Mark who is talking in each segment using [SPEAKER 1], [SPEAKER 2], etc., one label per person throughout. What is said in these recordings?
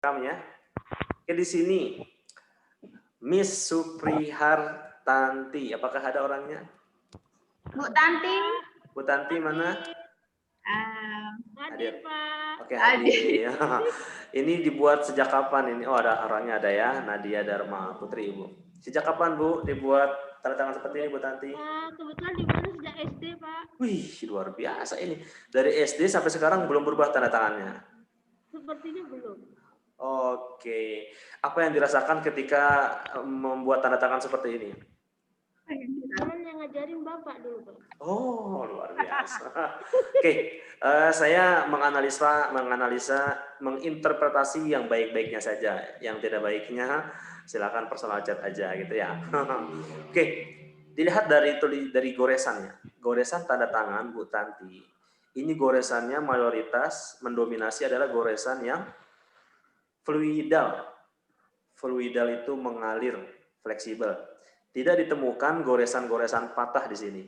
[SPEAKER 1] direkam ya. Oke, di sini Miss Suprihartanti, apakah ada orangnya?
[SPEAKER 2] Bu Tanti.
[SPEAKER 1] Bu Tanti mana?
[SPEAKER 3] Hadir, Pak.
[SPEAKER 1] Oke, hadir. Ini dibuat sejak kapan ini? Oh, ada orangnya ada ya, Nadia Dharma Putri Ibu. Sejak kapan Bu dibuat tanda tangan seperti ini Bu Tanti?
[SPEAKER 3] Kebetulan dibuat sejak SD, Pak.
[SPEAKER 1] Wih, luar biasa ini. Dari SD sampai sekarang belum berubah tanda tangannya?
[SPEAKER 3] Sepertinya belum.
[SPEAKER 1] Oke. Apa yang dirasakan ketika membuat tanda tangan seperti ini?
[SPEAKER 3] Teman yang ngajarin Bapak dulu, Pak.
[SPEAKER 1] Oh, luar biasa. Oke, saya menganalisa, menginterpretasi yang baik-baiknya saja. Yang tidak baiknya silakan personal chat aja gitu ya. Oke, dilihat dari goresannya. Goresan tanda tangan Bu Tanti. Ini goresannya mayoritas mendominasi adalah goresan yang fluidal. Fluidal itu mengalir, fleksibel. Tidak ditemukan goresan-goresan patah di sini.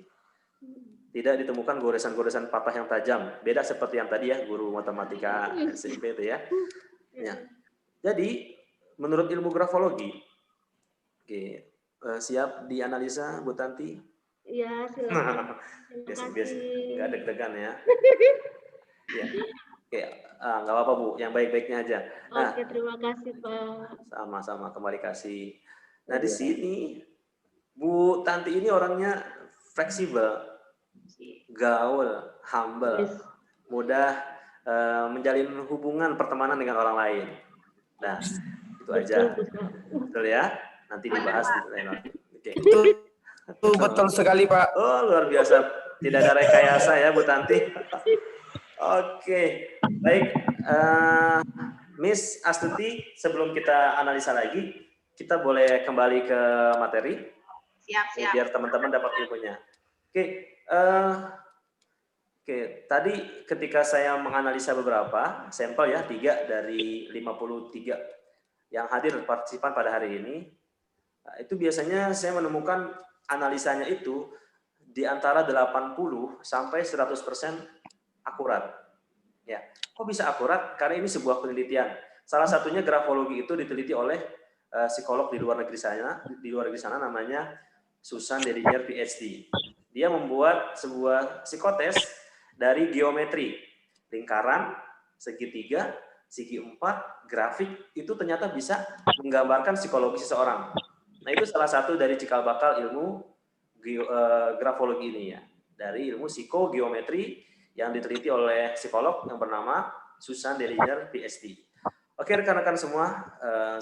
[SPEAKER 1] Tidak ditemukan goresan-goresan patah yang tajam. Beda seperti yang tadi ya, guru matematika SMP itu ya. Ya. Jadi, menurut ilmu grafologi, oke, siap dianalisa Bu Tanti?
[SPEAKER 3] Iya, silakan.
[SPEAKER 1] Biasa nggak deg-degan ya. Ya. Oke, nggak apa-apa Bu, yang baik-baiknya aja. Nah,
[SPEAKER 3] oke, terima kasih Pak.
[SPEAKER 1] Sama-sama, kembali kasih. Nah, di sini Bu Tanti ini orangnya fleksibel, gaul, humble, mudah menjalin hubungan pertemanan dengan orang lain. Nah, itu aja. Betul ya? Nanti dibahas di lain waktu. Oke.
[SPEAKER 4] Betul sekali, Pak.
[SPEAKER 1] Oh, luar biasa. Tidak ada rekayasa ya, Bu Tanti. Oke, baik. Miss Astuti, sebelum kita analisa lagi, kita boleh kembali ke materi.
[SPEAKER 2] Siap.
[SPEAKER 1] Biar teman-teman dapat ilmunya. Oke, tadi ketika saya menganalisa beberapa sampel ya, 3 dari 53 yang hadir partisipan pada hari ini, itu biasanya saya menemukan analisanya itu di antara 80 sampai 100% akurat. Ya, kok bisa akurat? Karena ini sebuah penelitian. Salah satunya grafologi itu diteliti oleh psikolog di luar negeri sana namanya Susan Delinger PhD. Dia membuat sebuah psikotes dari geometri, lingkaran, segitiga, segi 4, grafik, itu ternyata bisa menggambarkan psikologi seseorang. Nah, itu salah satu dari cikal bakal ilmu grafologi ini ya, dari ilmu psikogeometri yang diteliti oleh psikolog yang bernama Susan Delinger PhD. Oke, rekan-rekan semua,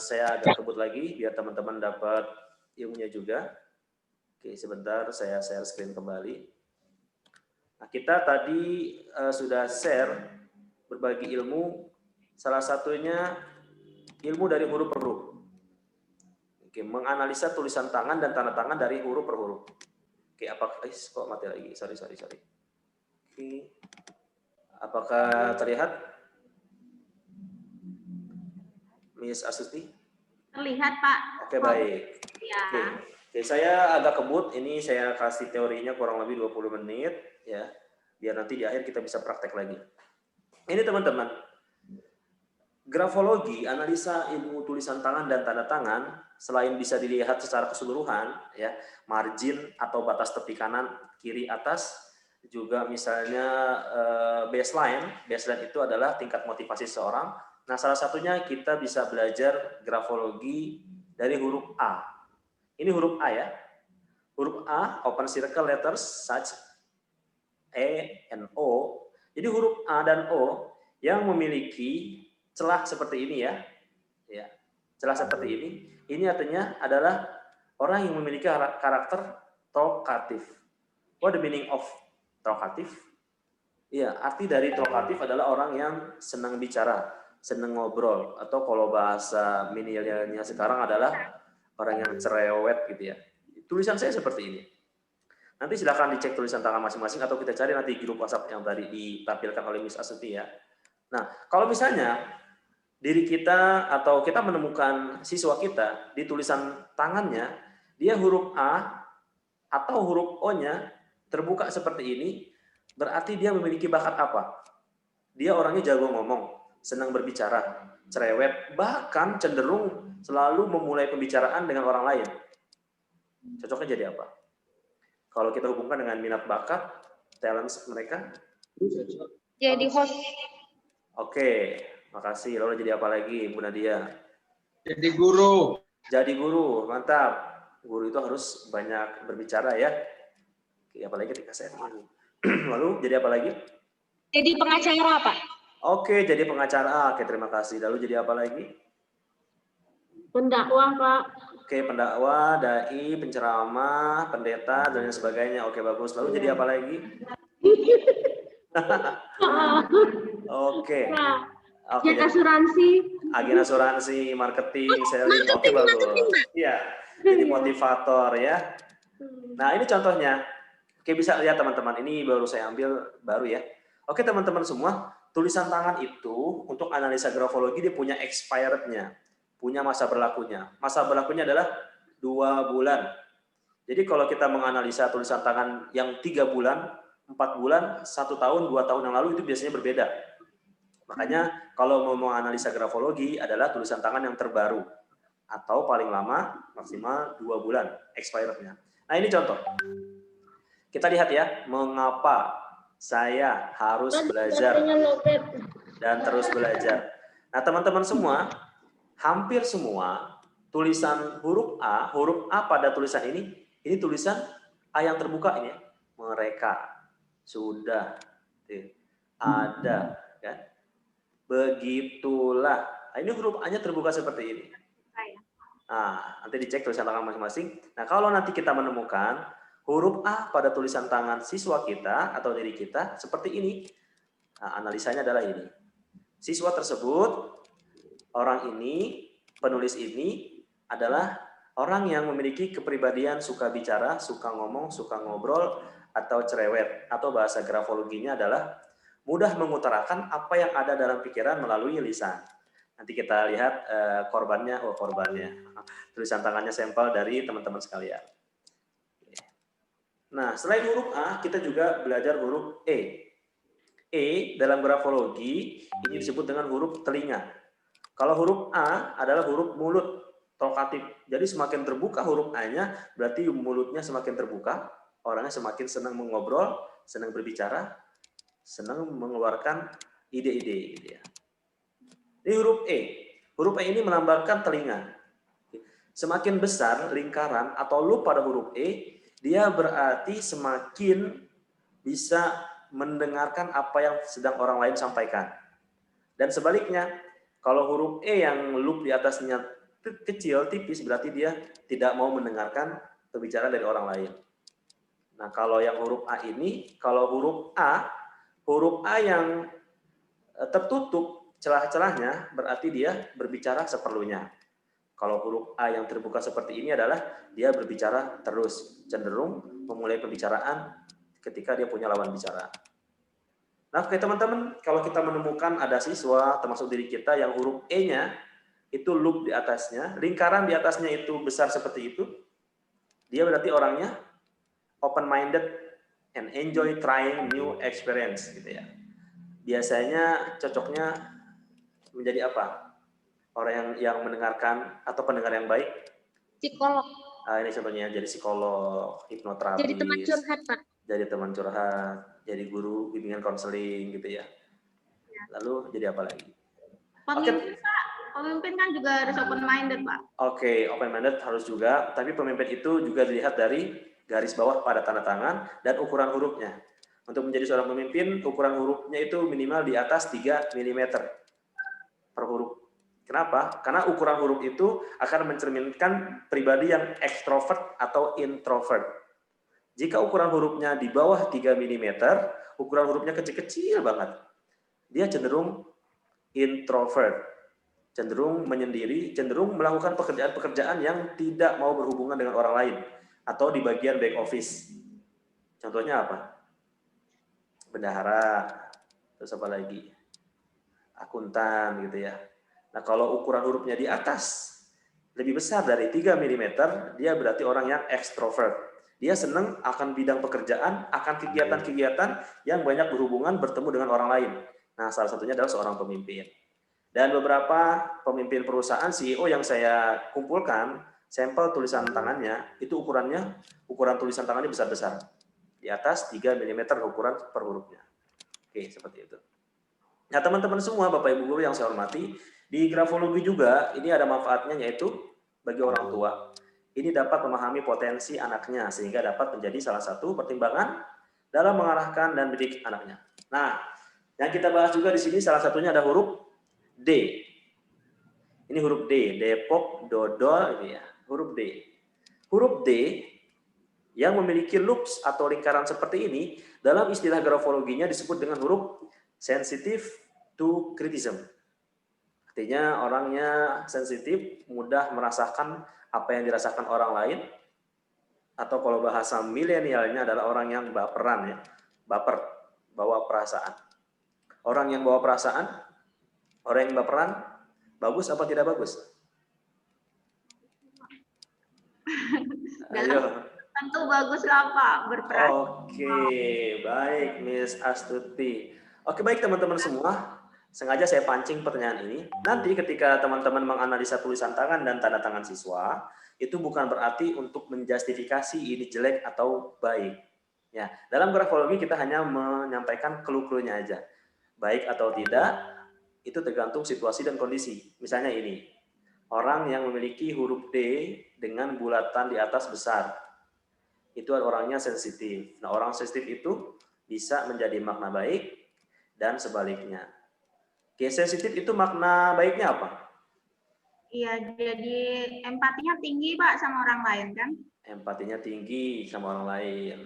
[SPEAKER 1] saya agak kebut lagi biar teman-teman dapat ilmunya juga. Oke, sebentar saya share screen kembali. Nah, kita tadi sudah share berbagi ilmu, salah satunya ilmu dari huruf per huruf. Oke, menganalisa tulisan tangan dan tanda tangan dari huruf per huruf. Oke, apakah kok mati lagi? Sorry. Oke. Apakah terlihat? Miss Astuti?
[SPEAKER 2] Terlihat, Pak.
[SPEAKER 1] Oke, baik.
[SPEAKER 2] Ya.
[SPEAKER 1] Oke, saya agak kebut, ini saya kasih teorinya kurang lebih 20 menit ya, biar nanti di akhir kita bisa praktek lagi. Ini teman-teman, grafologi, analisa ilmu tulisan tangan dan tanda tangan, selain bisa dilihat secara keseluruhan, ya, margin atau batas tepi kanan, kiri, atas, juga misalnya baseline itu adalah tingkat motivasi seseorang. Nah, salah satunya kita bisa belajar grafologi dari huruf A. Ini huruf A ya. Huruf A, open circle letters such E and O. Jadi huruf A dan O yang memiliki celah seperti ini ya. Ya, celah seperti ini. Ini artinya adalah orang yang memiliki karakter talkative. What the meaning of talkative? Iya, arti dari talkative adalah orang yang senang bicara, senang ngobrol, atau kalau bahasa milenialnya sekarang adalah orang yang cerewet gitu ya. Tulisan saya seperti ini. Nanti silakan dicek tulisan tangan masing-masing atau kita cari nanti grup WhatsApp yang tadi ditampilkan oleh Miss Astuti ya. Nah, kalau misalnya diri kita atau kita menemukan siswa kita di tulisan tangannya, dia huruf A atau huruf O-nya terbuka seperti ini, berarti dia memiliki bakat apa? Dia orangnya jago ngomong, senang berbicara, cerewet, bahkan cenderung selalu memulai pembicaraan dengan orang lain. Cocoknya jadi apa? Kalau kita hubungkan dengan minat bakat, talents mereka.
[SPEAKER 2] Jadi host.
[SPEAKER 1] Oke, makasih. Lalu jadi apa lagi, Bu Nadia?
[SPEAKER 5] Jadi guru.
[SPEAKER 1] Jadi guru, mantap. Guru itu harus banyak berbicara ya. Oke, apalagi ketika saya ini. Lalu jadi apa lagi?
[SPEAKER 2] Jadi pengacara, Pak.
[SPEAKER 1] Oke, jadi pengacara. Oke, terima kasih. Lalu jadi apa lagi?
[SPEAKER 3] Pendakwah, Pak.
[SPEAKER 1] Oke, pendakwah, dai, penceramah, pendeta, dan lain sebagainya. Oke, bagus. Lalu jadi apa lagi? Oke.
[SPEAKER 3] Nah,
[SPEAKER 1] Oke,
[SPEAKER 3] jadi asuransi.
[SPEAKER 1] agen asuransi, marketing, selling. Oke, bagus. Iya, jadi motivator ya. Nah, ini contohnya. Oke, bisa lihat teman-teman. Ini baru saya ambil baru ya. Oke, teman-teman semua, tulisan tangan itu untuk analisa grafologi dia punya expirednya, punya masa berlakunya. Masa berlakunya adalah 2 bulan. Jadi kalau kita menganalisa tulisan tangan yang 3 bulan, 4 bulan, 1 tahun, 2 tahun yang lalu itu biasanya berbeda. Makanya kalau mau menganalisa grafologi adalah tulisan tangan yang terbaru atau paling lama maksimal 2 bulan expirednya. Nah, ini contoh. Kita lihat ya, mengapa saya harus belajar dan terus belajar. Nah, teman-teman semua, hampir semua tulisan huruf A pada tulisan ini tulisan A yang terbuka ini ya. Mereka, sudah, ada, kan? Begitulah. Nah, ini huruf A-nya terbuka seperti ini. Nah, nanti dicek tulisan tangan masing-masing. Nah, kalau nanti kita menemukan huruf A pada tulisan tangan siswa kita atau diri kita seperti ini. Nah, analisanya adalah ini. Siswa tersebut, orang ini, penulis ini adalah orang yang memiliki kepribadian suka bicara, suka ngomong, suka ngobrol, atau cerewet. Atau bahasa grafologinya adalah mudah mengutarakan apa yang ada dalam pikiran melalui lisan. Nanti kita lihat korbannya. Tulisan tangannya sampel dari teman-teman sekalian. Nah, selain huruf A, kita juga belajar huruf E. E dalam grafologi ini disebut dengan huruf telinga. Kalau huruf A adalah huruf mulut, talkatif. Jadi semakin terbuka huruf A-nya, berarti mulutnya semakin terbuka, orangnya semakin senang mengobrol, senang berbicara, senang mengeluarkan ide-ide. Gitu ya. Ini huruf E. Huruf E ini melambangkan telinga. Semakin besar lingkaran atau loop pada huruf E, dia berarti semakin bisa mendengarkan apa yang sedang orang lain sampaikan. Dan sebaliknya, kalau huruf E yang loop di atasnya kecil, tipis, berarti dia tidak mau mendengarkan pembicaraan dari orang lain. Nah, kalau yang huruf A ini, kalau huruf A yang tertutup celah-celahnya, berarti dia berbicara seperlunya. Kalau huruf A yang terbuka seperti ini adalah dia berbicara terus, cenderung memulai pembicaraan ketika dia punya lawan bicara. Nah, oke teman-teman, kalau kita menemukan ada siswa, termasuk diri kita, yang huruf E-nya itu loop di atasnya, lingkaran di atasnya itu besar seperti itu, dia berarti orangnya open-minded and enjoy trying new experience, gitu ya. Biasanya cocoknya menjadi apa? Orang yang mendengarkan atau pendengar yang baik.
[SPEAKER 2] Psikolog.
[SPEAKER 1] Ini contohnya jadi psikolog, hipnoterapis.
[SPEAKER 2] Jadi teman curhat, Pak.
[SPEAKER 1] Jadi teman curhat, jadi guru bimbingan konseling gitu ya. Lalu jadi apa lagi?
[SPEAKER 2] Pemimpin, Pak. Pemimpin kan juga harus open minded, Pak.
[SPEAKER 1] Oke, open minded harus juga, tapi pemimpin itu juga dilihat dari garis bawah pada tanda tangan dan ukuran hurufnya. Untuk menjadi seorang pemimpin, ukuran hurufnya itu minimal di atas 3 mm per huruf. Kenapa? Karena ukuran huruf itu akan mencerminkan pribadi yang ekstrovert atau introvert. Jika ukuran hurufnya di bawah 3 mm, ukuran hurufnya kecil-kecil banget, dia cenderung introvert, cenderung menyendiri, cenderung melakukan pekerjaan-pekerjaan yang tidak mau berhubungan dengan orang lain, atau di bagian back office. Contohnya apa? Bendahara, terus apa lagi? Akuntan gitu ya. Nah, kalau ukuran hurufnya di atas lebih besar dari 3 mm, dia berarti orang yang ekstrovert. Dia senang akan bidang pekerjaan, akan kegiatan-kegiatan yang banyak berhubungan bertemu dengan orang lain. Nah, salah satunya adalah seorang pemimpin. Dan beberapa pemimpin perusahaan CEO yang saya kumpulkan, sampel tulisan tangannya, itu ukuran tulisan tangannya besar-besar. Di atas 3 mm ukuran per hurufnya. Oke, seperti itu. Nah, teman-teman semua, Bapak Ibu Guru yang saya hormati, di grafologi juga ini ada manfaatnya, yaitu bagi orang tua. Ini dapat memahami potensi anaknya, sehingga dapat menjadi salah satu pertimbangan dalam mengarahkan dan mendidik anaknya. Nah, yang kita bahas juga di sini salah satunya ada huruf D. Ini huruf D, Depok, Dodol, ini ya, huruf D. Huruf D yang memiliki loops atau lingkaran seperti ini, dalam istilah grafologinya disebut dengan huruf sensitive to criticism. Artinya orangnya sensitif, mudah merasakan apa yang dirasakan orang lain, atau kalau bahasa milenialnya adalah orang yang baperan, ya, baper, bawa perasaan. Orang yang bawa perasaan, orang yang baperan, bagus apa tidak bagus? Ayo.
[SPEAKER 2] Tentu bagus lah Pak, berperan.
[SPEAKER 1] Oke, baik Miss Astuti. Oke, baik teman-teman semua. Sengaja saya pancing pertanyaan ini. Nanti ketika teman-teman menganalisa tulisan tangan dan tanda tangan siswa, itu bukan berarti untuk menjustifikasi ini jelek atau baik. Ya, dalam grafologi kita hanya menyampaikan clue-cluenya aja. Baik atau tidak, itu tergantung situasi dan kondisi. Misalnya ini, orang yang memiliki huruf D dengan bulatan di atas besar, itu orangnya sensitif. Nah, orang sensitif itu bisa menjadi makna baik dan sebaliknya. Oke, sensitif itu makna baiknya apa?
[SPEAKER 2] Iya, jadi empatinya tinggi Pak sama orang lain kan?
[SPEAKER 1] Empatinya tinggi sama orang lain.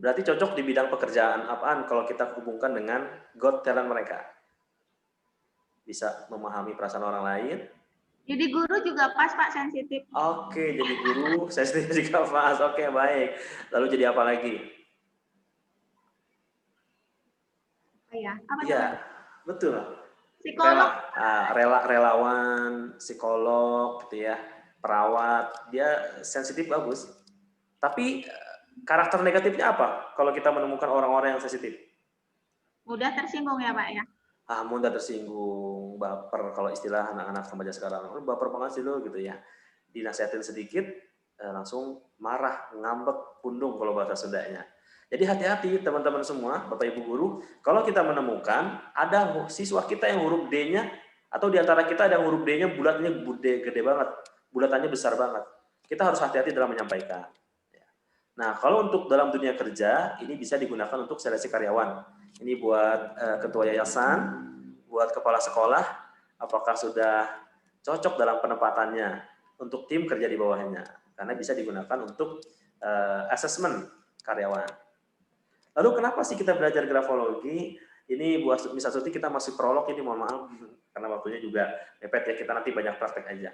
[SPEAKER 1] Berarti cocok di bidang pekerjaan apaan kalau kita hubungkan dengan God talent mereka? Bisa memahami perasaan orang lain.
[SPEAKER 2] Jadi guru juga pas Pak, sensitif.
[SPEAKER 1] Oke, jadi guru sensitif juga pas. Oke, baik. Lalu jadi apa lagi?
[SPEAKER 2] Iya, apa
[SPEAKER 1] Iya,
[SPEAKER 2] tuh?
[SPEAKER 1] betul.
[SPEAKER 2] Psikolog.
[SPEAKER 1] Relawan, psikolog, gitu ya, perawat, dia sensitif bagus. Tapi karakter negatifnya apa kalau kita menemukan orang-orang yang sensitif?
[SPEAKER 2] Mudah tersinggung ya Pak ya?
[SPEAKER 1] Mudah tersinggung, baper, kalau istilah anak-anak remaja sekarang, baper banget sih lo gitu ya. Dinasihatin sedikit, langsung marah, ngambek, pundung kalau bahasa Sundanya. Jadi hati-hati teman-teman semua, Bapak Ibu Guru, kalau kita menemukan ada siswa kita yang huruf D-nya, atau di antara kita ada huruf D-nya bulatnya gede banget, bulatannya besar banget. Kita harus hati-hati dalam menyampaikan. Nah, kalau untuk dalam dunia kerja, ini bisa digunakan untuk seleksi karyawan. Ini buat ketua yayasan, buat kepala sekolah, apakah sudah cocok dalam penempatannya untuk tim kerja di bawahnya. Karena bisa digunakan untuk asesmen karyawan. Lalu kenapa sih kita belajar grafologi? Ini buat Miss Astuti kita masih prolog ini, mohon maaf. Karena waktunya juga mepet ya, kita nanti banyak praktek aja.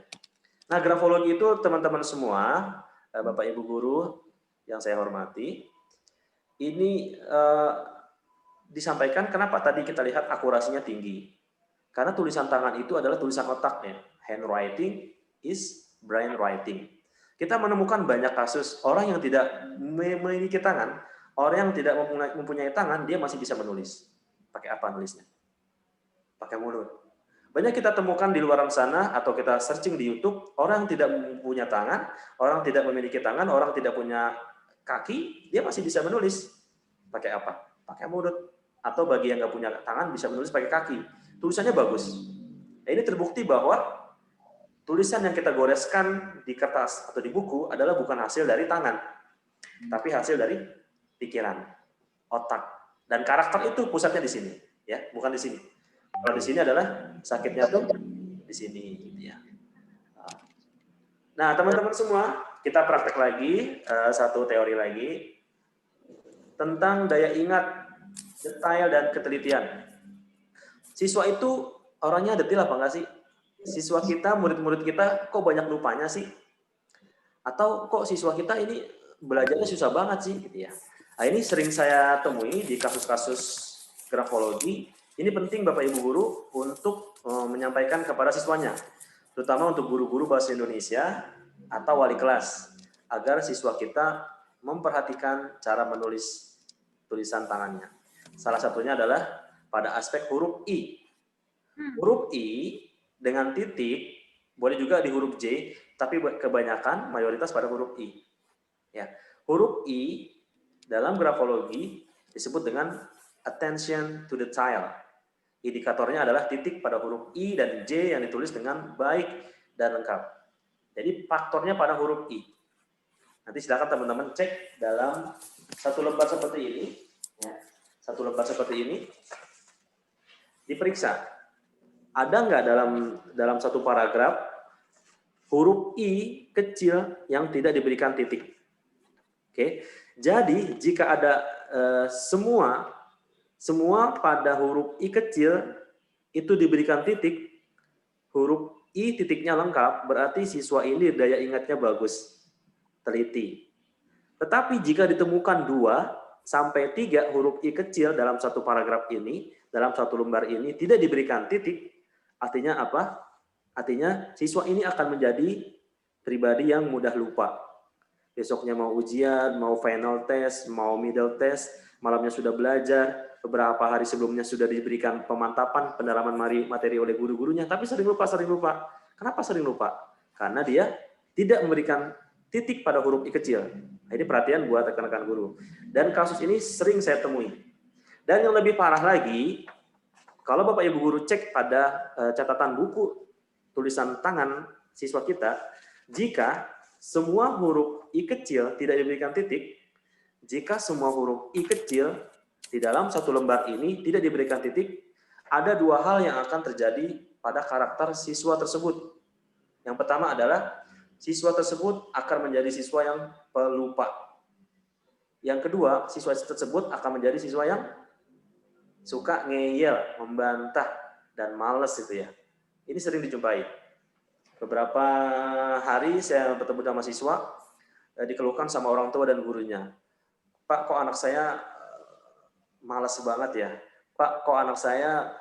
[SPEAKER 1] Nah, grafologi itu teman-teman semua, Bapak Ibu Guru yang saya hormati, ini disampaikan kenapa tadi kita lihat akurasinya tinggi. Karena tulisan tangan itu adalah tulisan otaknya. Handwriting is brain writing. Kita menemukan banyak kasus orang yang tidak memiliki tangan, orang yang tidak mempunyai tangan, dia masih bisa menulis. Pakai apa nulisnya? Pakai mulut. Banyak kita temukan di luar sana atau kita searching di YouTube, orang yang tidak punya tangan, orang tidak memiliki tangan, orang tidak punya kaki, dia masih bisa menulis. Pakai apa? Pakai mulut. Atau bagi yang nggak punya tangan bisa menulis pakai kaki. Tulisannya bagus. Nah, ini terbukti bahwa tulisan yang kita goreskan di kertas atau di buku adalah bukan hasil dari tangan, tapi hasil dari pikiran, otak. Dan karakter itu pusatnya di sini, ya, bukan di sini. Kalau di sini adalah sakitnya tuh di sini, gitu ya. Nah, teman-teman semua, kita praktek lagi satu teori lagi tentang daya ingat, detail dan ketelitian. Siswa itu orangnya detail apa enggak sih? Siswa kita, murid-murid kita kok banyak lupanya sih? Atau kok siswa kita ini belajarnya susah banget sih, gitu ya. Nah, ini sering saya temui di kasus-kasus grafologi. Ini penting Bapak Ibu Guru untuk menyampaikan kepada siswanya, terutama untuk guru-guru bahasa Indonesia atau wali kelas, agar siswa kita memperhatikan cara menulis tulisan tangannya. Salah satunya adalah pada aspek huruf I. Huruf I dengan titik, boleh juga di huruf J, tapi kebanyakan mayoritas pada huruf I. Ya. Huruf I dalam grafologi disebut dengan attention to detail. Indikatornya adalah titik pada huruf I dan J yang ditulis dengan baik dan lengkap. Jadi faktornya pada huruf I. Nanti silakan teman-teman cek dalam satu lembar seperti ini. Ya. Satu lembar seperti ini. Diperiksa. Ada nggak dalam satu paragraf huruf I kecil yang tidak diberikan titik? Oke. Jadi jika ada semua pada huruf I kecil itu diberikan titik, huruf I titiknya lengkap, berarti siswa ini daya ingatnya bagus, teliti. Tetapi jika ditemukan 2 sampai 3 huruf I kecil dalam satu paragraf ini, dalam satu lembar ini tidak diberikan titik, artinya apa? Artinya siswa ini akan menjadi pribadi yang mudah lupa. Besoknya mau ujian, mau final test, mau middle test, malamnya sudah belajar, beberapa hari sebelumnya sudah diberikan pemantapan, pendalaman materi oleh guru-gurunya, tapi sering lupa. Kenapa sering lupa? Karena dia tidak memberikan titik pada huruf I kecil. Nah, ini perhatian buat rekan-rekan guru. Dan kasus ini sering saya temui. Dan yang lebih parah lagi, kalau Bapak Ibu guru cek pada catatan buku tulisan tangan siswa kita, jika semua huruf I kecil tidak diberikan titik, jika semua huruf I kecil di dalam satu lembar ini tidak diberikan titik, ada 2 hal yang akan terjadi pada karakter siswa tersebut. Yang pertama adalah siswa tersebut akan menjadi siswa yang pelupa. Yang kedua, siswa tersebut akan menjadi siswa yang suka ngeyel, membantah, dan males itu ya. Ini sering dijumpai. Beberapa hari saya bertemu sama siswa, dikeluhkan sama orang tua dan gurunya. Pak, kok anak saya malas banget ya? Pak, kok anak saya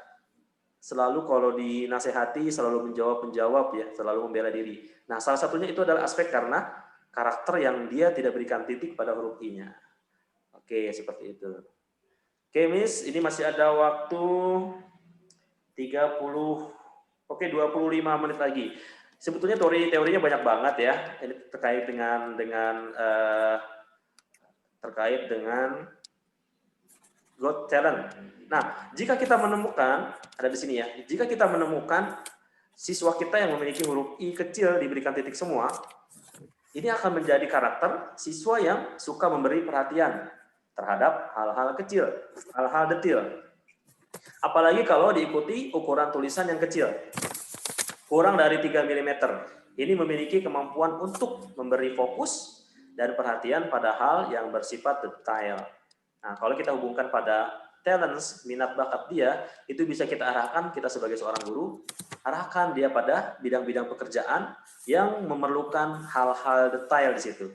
[SPEAKER 1] selalu kalau dinasehati selalu menjawab ya, selalu membela diri. Nah, salah satunya itu adalah aspek karena karakter yang dia tidak berikan titik pada huruf I-nya. Oke, seperti itu. Oke, Miss, ini masih ada waktu 25 menit lagi. Sebetulnya teorinya banyak banget ya. Ini terkait dengan Got Talent. Nah, jika kita menemukan, ada di sini ya, jika kita menemukan siswa kita yang memiliki huruf I kecil diberikan titik semua, ini akan menjadi karakter siswa yang suka memberi perhatian terhadap hal-hal kecil, hal-hal detail. Apalagi kalau diikuti ukuran tulisan yang kecil, kurang dari 3 mm. Ini memiliki kemampuan untuk memberi fokus dan perhatian pada hal yang bersifat detail. Nah, kalau kita hubungkan pada talents, minat bakat dia, itu bisa kita arahkan, kita sebagai seorang guru, arahkan dia pada bidang-bidang pekerjaan yang memerlukan hal-hal detail di situ.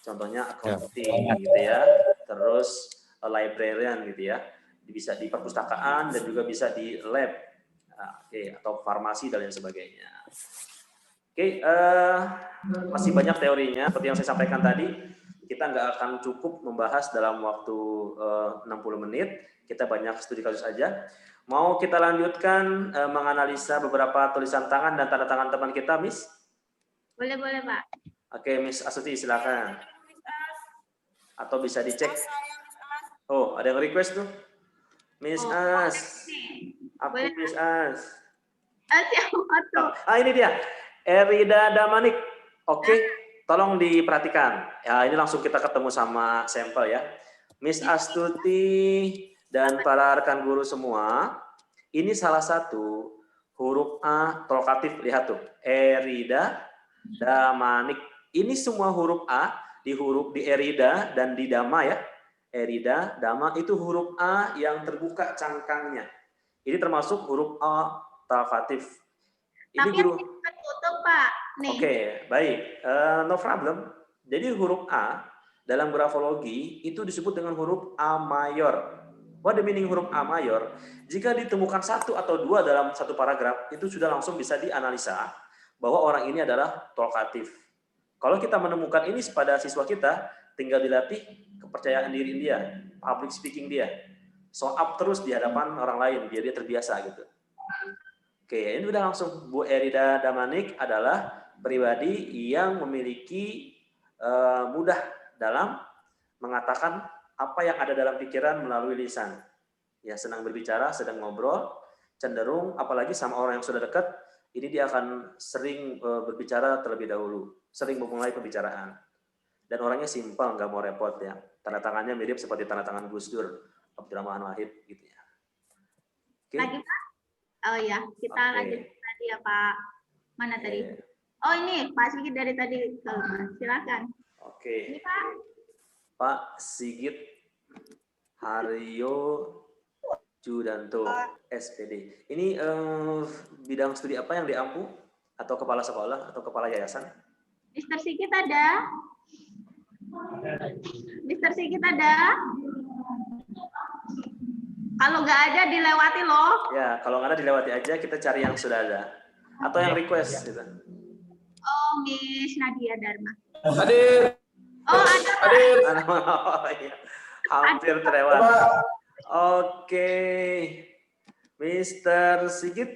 [SPEAKER 1] Contohnya accounting gitu ya, terus librarian gitu ya, bisa di perpustakaan dan juga bisa di lab, atau farmasi dan lain sebagainya. Masih banyak teorinya, seperti yang saya sampaikan tadi, kita nggak akan cukup membahas dalam waktu 60 menit, kita banyak studi kasus saja. Mau kita lanjutkan menganalisa beberapa tulisan tangan dan tanda tangan teman kita, Miss?
[SPEAKER 2] Boleh, Pak.
[SPEAKER 1] Oke, Miss Astuti, silakan. atau bisa dicek. Oh, ada yang request tuh. Miss As. Aku Miss As.
[SPEAKER 2] Siapa tuh?
[SPEAKER 1] Ini dia. Erida Damanik. Oke, tolong diperhatikan. Ya, ini langsung kita ketemu sama sampel ya. Miss Astuti dan para rekan guru semua, ini salah satu huruf A trokatif. Lihat tuh, Erida Damanik. Ini semua huruf A di Erida dan di Dama ya. Erida, Dama itu huruf A yang terbuka cangkangnya. Ini termasuk huruf A trokatif. Ini
[SPEAKER 2] tapi
[SPEAKER 1] guru.
[SPEAKER 2] tertutup Pak.
[SPEAKER 1] Oke, baik. No problem. Jadi huruf A dalam grafologi itu disebut dengan huruf A mayor. What the meaning huruf A mayor? Jika ditemukan satu atau dua dalam satu paragraf, itu sudah langsung bisa dianalisa bahwa orang ini adalah talkatif. Kalau kita menemukan ini pada siswa kita, tinggal dilatih kepercayaan diri dia, public speaking dia. Show up terus di hadapan orang lain, biar dia terbiasa gitu. Oke, ini udah langsung. Bu Erida Damanik adalah pribadi yang memiliki mudah dalam mengatakan apa yang ada dalam pikiran melalui lisan. Ya, senang berbicara, sedang ngobrol, cenderung apalagi sama orang yang sudah dekat, ini dia akan sering berbicara terlebih dahulu, sering memulai pembicaraan. Dan orangnya simpel, nggak mau repot ya. Tanda tangannya mirip seperti tanda tangan Gus Dur, Abdurrahman Wahid gitu ya. Oke.
[SPEAKER 2] Lagi Pak? Oh ya, kita lanjut tadi ya Pak. Mana tadi? Oh ini Pak Sigit dari tadi. Silakan.
[SPEAKER 1] Oke.
[SPEAKER 2] Ini Pak.
[SPEAKER 1] Pak Sigit Haryo Judanto, SPD. Ini bidang studi apa yang diampu? Atau kepala sekolah atau kepala yayasan?
[SPEAKER 2] Mr. Sigit ada? Mr. Sigit ada? Kalau nggak ada dilewati loh.
[SPEAKER 1] Ya, kalau nggak ada dilewati aja, kita cari yang sudah ada. Atau yang request gitu.
[SPEAKER 2] Oh, Miss Nadia Dharma.
[SPEAKER 4] Hadir.
[SPEAKER 2] Oh, ada.
[SPEAKER 4] Hadir.
[SPEAKER 1] Oh, iya. Hampir terlewat. Oke. Mr. Sigit.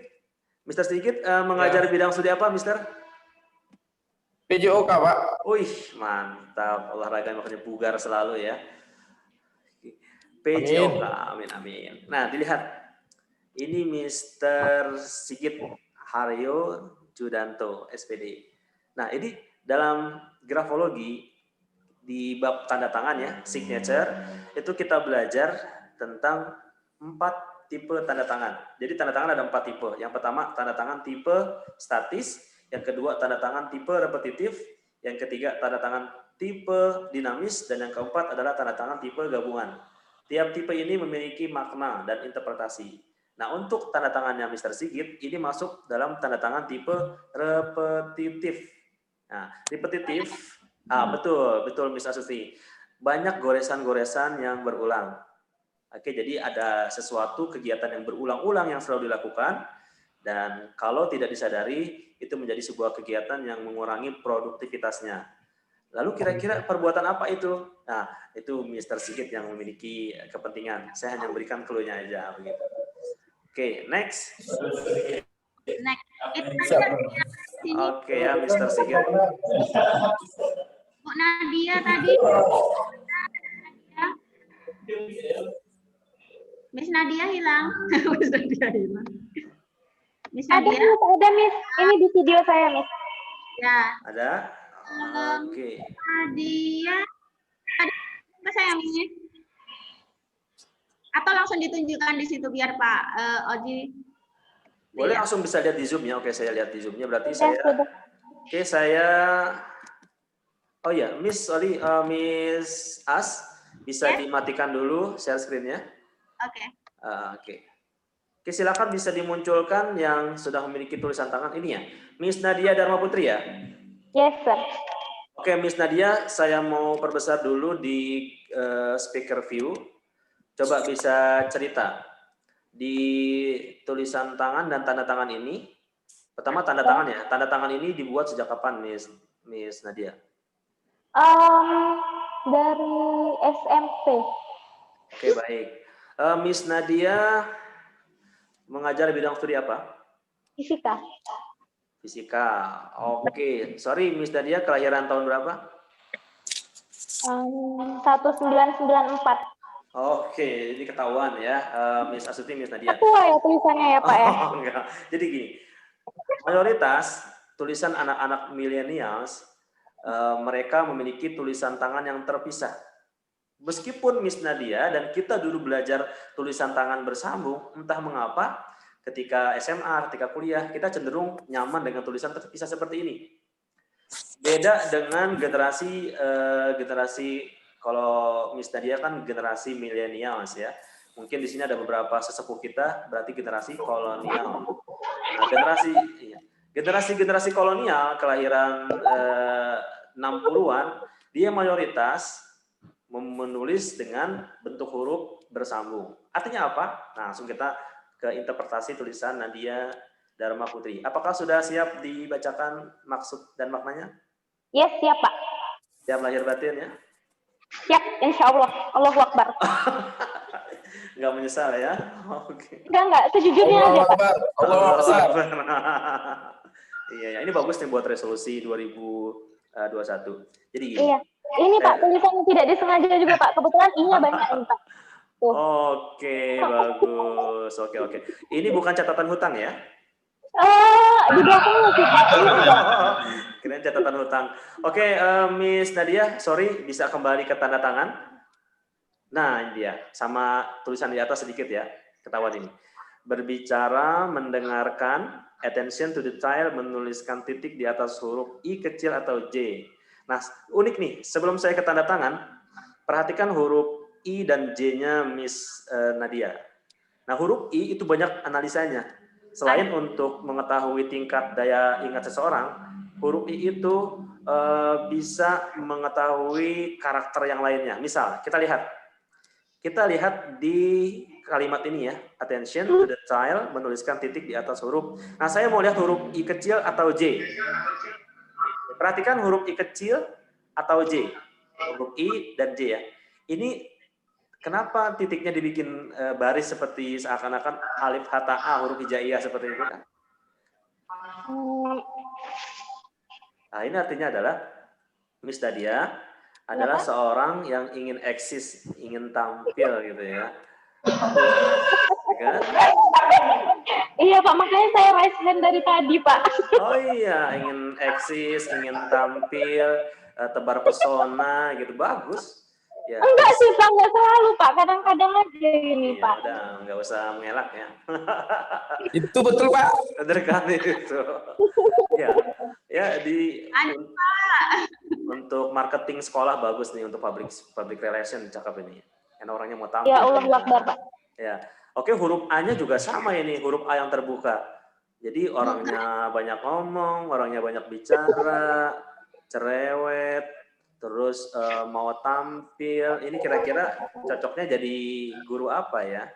[SPEAKER 1] Mr. Sigit mengajar bidang studi apa, Mr.?
[SPEAKER 4] PJOK, Pak.
[SPEAKER 1] Wih, mantap. Olahraga makanya bugar selalu ya. PJOK, amin, amin. Nah, dilihat. Ini Mr. Sigit Haryo Judanto, SPD. Nah, ini dalam grafologi, di bab tanda tangan ya, signature, itu kita belajar tentang 4 tipe tanda tangan. Jadi tanda tangan ada 4 tipe. Yang pertama, tanda tangan tipe statis. Yang kedua, tanda tangan tipe repetitif. Yang ketiga, tanda tangan tipe dinamis. Dan yang keempat adalah tanda tangan tipe gabungan. Tiap tipe ini memiliki makna dan interpretasi. Nah, untuk tanda tangannya Mr. Sigit, ini masuk dalam tanda tangan tipe repetitif. Nah, repetitif, betul Miss Asusti. Banyak goresan-goresan yang berulang. Oke, jadi ada sesuatu kegiatan yang berulang-ulang yang selalu dilakukan, dan kalau tidak disadari, itu menjadi sebuah kegiatan yang mengurangi produktivitasnya. Lalu kira-kira perbuatan apa itu? Nah, itu Mr. Sigit yang memiliki kepentingan. Saya hanya memberikan clue-nya aja begitu. Oke, next.
[SPEAKER 2] Next.
[SPEAKER 1] Oke ya, Mr. Sigit.
[SPEAKER 2] Bu Nadia tadi. Miss Nadia hilang. Miss Nadia hilang. Miss
[SPEAKER 3] Ada,
[SPEAKER 2] Nadia.
[SPEAKER 3] Miss. Ada, Miss. Ini di video saya, Miss.
[SPEAKER 2] Ya.
[SPEAKER 1] Ada? Oke.
[SPEAKER 2] Nadia. Ada apa sayangnya? Atau langsung ditunjukkan di situ biar Pak Oji.
[SPEAKER 1] Boleh
[SPEAKER 2] lihat.
[SPEAKER 1] langsung bisa lihat di Zoom-nya. Oke, saya lihat di Zoom-nya. Berarti
[SPEAKER 3] Sudah,
[SPEAKER 1] saya.
[SPEAKER 3] sudah.
[SPEAKER 1] Oke, saya. Oh ya, Miss As, bisa dimatikan dulu share screen-nya.
[SPEAKER 2] Oke.
[SPEAKER 1] Oke. Oke, silakan bisa dimunculkan yang sudah memiliki tulisan tangan ini ya. Miss Nadia Dharma Putri ya.
[SPEAKER 3] Yes, sir.
[SPEAKER 1] Oke, Miss Nadia, saya mau perbesar dulu di speaker view. Coba bisa cerita di tulisan tangan dan tanda tangan ini. Pertama tanda tangan ya. Tanda tangan ini dibuat sejak kapan, Miss Nadia?
[SPEAKER 3] Dari SMP.
[SPEAKER 1] Oke, baik. Miss Nadia mengajar bidang studi apa?
[SPEAKER 3] Fisika.
[SPEAKER 1] Fisika. Oke. Sorry, Miss Nadia kelahiran tahun berapa?
[SPEAKER 3] 1994.
[SPEAKER 1] Oke, ini ketahuan ya, Miss Asuti, Miss Nadia.
[SPEAKER 3] Tua ya tulisannya ya, Pak ya?
[SPEAKER 1] Oh, enggak. Jadi gini, mayoritas tulisan anak-anak millennials, mereka memiliki tulisan tangan yang terpisah. Meskipun Miss Nadia dan kita dulu belajar tulisan tangan bersambung, entah mengapa ketika SMA, ketika kuliah, kita cenderung nyaman dengan tulisan terpisah seperti ini. Beda dengan generasi kalau Miss Nadia kan generasi milenials ya. Mungkin di sini ada beberapa sesepuh kita, berarti generasi kolonial. Nah, generasi kolonial kelahiran 60-an, dia mayoritas menulis dengan bentuk huruf bersambung. Artinya apa? Nah, langsung kita ke interpretasi tulisan Nadia Dharma Putri. Apakah sudah siap dibacakan maksud dan maknanya?
[SPEAKER 3] Yes, siap, Pak.
[SPEAKER 1] Siap lahir batin ya?
[SPEAKER 3] Siap, insya Allah. Allahu Akbar.
[SPEAKER 1] Nggak menyesal ya? Oke.
[SPEAKER 6] Enggak, sejujurnya aja,
[SPEAKER 4] Allahu
[SPEAKER 6] Pak.
[SPEAKER 4] Akbar. Allahu besar.
[SPEAKER 1] Iya, ya. Ini bagus nih buat resolusi 2021. Jadi gini.
[SPEAKER 6] Iya. Ini Pak, tulisan tidak disengaja juga Pak. Kebetulan I-nya banyak ini Pak. Tuh.
[SPEAKER 1] Oke, bagus. Oke. Ini bukan catatan hutang ya?
[SPEAKER 6] Di belakangnya sih Pak.
[SPEAKER 1] Kirain catatan hutang. Oke, Miss Nadia, sorry, bisa kembali ke tanda tangan. Nah, ini dia. Sama tulisan di atas sedikit ya. Ketahuan ini. Berbicara, mendengarkan, attention to detail, menuliskan titik di atas huruf I kecil atau J. Nah, unik nih. Sebelum saya ke tanda tangan, perhatikan huruf I dan J-nya Miss Nadia. Nah, huruf I itu banyak analisanya. Selain untuk mengetahui tingkat daya ingat seseorang, huruf I itu bisa mengetahui karakter yang lainnya. Misal, kita lihat di kalimat ini ya, attention to detail, menuliskan titik di atas huruf. Nah, saya mau lihat huruf I kecil atau J. Perhatikan huruf I kecil atau J. Huruf I dan J ya. Ini kenapa titiknya dibikin baris seperti seakan-akan alif hatta a huruf hijaiyah seperti itu kan? Nah, ini artinya adalah Miss Nadia adalah seorang yang ingin eksis, ingin tampil gitu ya. Kan?
[SPEAKER 6] Iya Pak, makanya saya raise hand dari tadi Pak.
[SPEAKER 1] Oh iya, ingin eksis, ingin tampil, tebar pesona gitu, bagus. Ya.
[SPEAKER 6] Enggak sih Pak, enggak selalu Pak, kadang-kadang aja ini
[SPEAKER 1] Iya,
[SPEAKER 6] Pak.
[SPEAKER 1] udah, nggak usah mengelak ya.
[SPEAKER 4] Itu betul Pak.
[SPEAKER 1] Bener kan itu. Ya untuk marketing sekolah bagus nih, untuk public relation cakep ini. Karena orangnya mau tampil.
[SPEAKER 6] Ya Allah Akbar Pak.
[SPEAKER 1] Ya. Oke, huruf A-nya juga sama ini, huruf A yang terbuka. Jadi orangnya banyak ngomong, orangnya banyak bicara, cerewet, terus mau tampil. Ini kira-kira cocoknya jadi guru apa ya?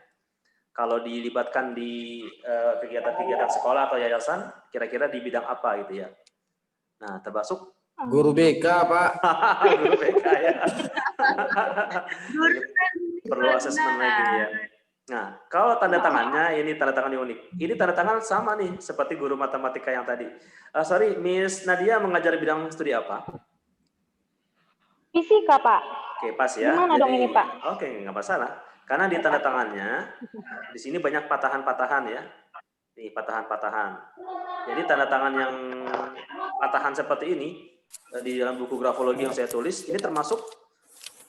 [SPEAKER 1] Kalau dilibatkan di kegiatan-kegiatan sekolah atau yayasan, kira-kira di bidang apa gitu ya? Nah, termasuk
[SPEAKER 4] Guru BK Pak.
[SPEAKER 1] guru BK ya. Perlu asesmen lagi ya. Nah, kalau tanda tangannya, ini tanda tangan yang unik. Ini tanda tangan sama nih, seperti guru matematika yang tadi. Sorry, Miss Nadia mengajar bidang studi apa?
[SPEAKER 6] Fisika Pak.
[SPEAKER 1] Oke, pas ya.
[SPEAKER 6] Gimana dong ini Pak?
[SPEAKER 1] Oke, nggak masalah. Karena di tanda tangannya, di sini banyak patahan-patahan ya. Nih, patahan-patahan. Jadi tanda tangan yang patahan seperti ini, di dalam buku grafologi yang saya tulis, ini termasuk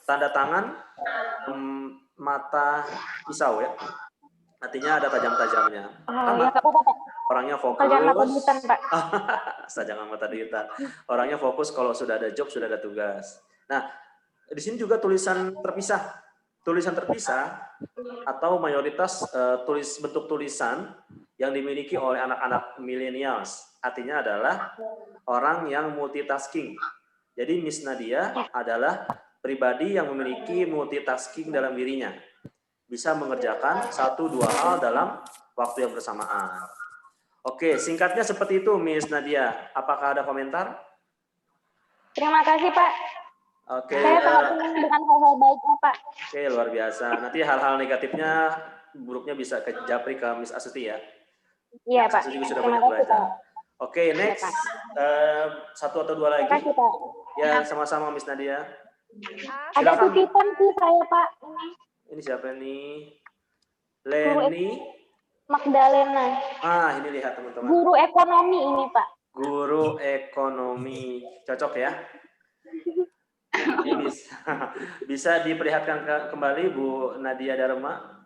[SPEAKER 1] tanda tangan mata pisau ya. Artinya ada tajam-tajamnya.
[SPEAKER 6] Ya, Pak.
[SPEAKER 1] Orangnya fokus.
[SPEAKER 6] Jangan mata duitan, Pak.
[SPEAKER 1] Jangan mata duitan. Orangnya fokus kalau sudah ada job, sudah ada tugas. Nah, di sini juga tulisan terpisah. Tulisan terpisah atau mayoritas bentuk tulisan yang dimiliki oleh anak-anak millennials. Artinya adalah orang yang multitasking. Jadi Miss Nadia adalah pribadi yang memiliki multitasking dalam dirinya. Bisa mengerjakan 1-2 hal dalam waktu yang bersamaan. Oke, singkatnya seperti itu Miss Nadia. Apakah ada komentar?
[SPEAKER 6] Terima kasih Pak.
[SPEAKER 1] Oke.
[SPEAKER 6] Saya sangat senang dengan hal-hal baiknya Pak.
[SPEAKER 1] Oke, luar biasa. Nanti hal-hal negatifnya, buruknya bisa ke japri ke Miss Astuti ya.
[SPEAKER 6] Iya Pak.
[SPEAKER 1] Astuti juga sudah
[SPEAKER 6] Terima
[SPEAKER 1] banyak
[SPEAKER 6] kasih
[SPEAKER 1] belajar.
[SPEAKER 6] Pak.
[SPEAKER 1] Oke, next. 1 atau 2 lagi.
[SPEAKER 6] Terima kasih Pak.
[SPEAKER 1] Ya, sama-sama Miss Nadia.
[SPEAKER 6] Ada titipan sih saya Pak.
[SPEAKER 1] Ini siapa nih? Leni
[SPEAKER 6] Magdalena.
[SPEAKER 1] Ini lihat teman-teman.
[SPEAKER 6] Guru ekonomi ini Pak.
[SPEAKER 1] Guru ekonomi. Cocok ya? Ini bisa diperlihatkan kembali Bu Nadia Dharma.